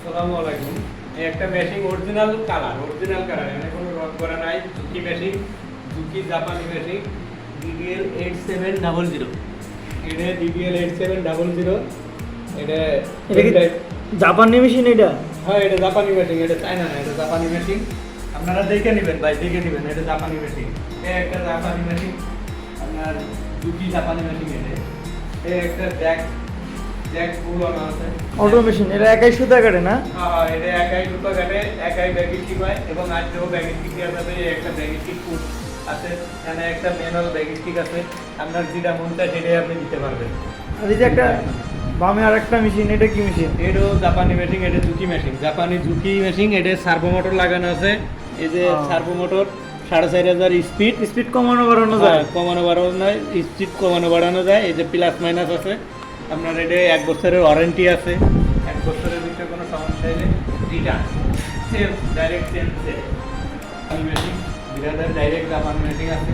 আসসালামু আলাইকুম। এই একটা মেশিন অরিজিনাল কালার এখানে কোনো রং করা নাই। জুকি মেশিন, জুকি জাপানি মেশিন DBL 8700। এটা DBL 8700। এটা এটা কি জাপানি মেশিন এটা? হ্যাঁ, এটা জাপানি মেশিন, এটা চায়না না, এটা জাপানি মেশিন। আপনারা দেখে নেবেন ভাই, দেখে নেবেন, এটা জাপানি মেশিন। এই একটা জাপানি মেশিন, আপনার জুকি জাপানি মেশিন। এটা একটা জ্যাক পুরনো আছে। অটো মেশিন, এটা একাই সুতা কাটে না? হ্যাঁ, এটা একাই দুটো কাটে, একাই ব্যাগিস্টিক হয় এবং আজকেও ব্যাগিস্টিক দেওয়া যাবে। একটা ব্যাগিস্টিক ফুট আছে, এখানে একটা ম্যানুয়াল ব্যাগিস্টিক আছে। আপনার যেটা মন চায় সেটাই আপনি দিতে পারবেন। আর এই যে একটা বামে আর একটা মেশিন, এটা কি মেশিন? এটাও জাপানি মেশিন, এটা জুকি মেশিন, জাপানি জুকি মেশিন। এটা সার্ভো মোটর লাগানো আছে। এই যে সার্ভো মোটর, 4500 স্পিড। স্পিড কমানো বাড়ানো যায়? কমানো বাড়ানো যায়, স্পিড কমানো বাড়ানো যায়। এই যে প্লাস মাইনাস আছে। আপনার এটা 1 বছরের ওয়ারেন্টি আছে। 1 বছরের ভিতরে কোনো সমস্যা হলে রিটার্ন সেল, ডাইরেক্ট সেল। জাপানি মেশিন, বিরাদার ডাইরেক্ট জাপানি মেশিন আছে।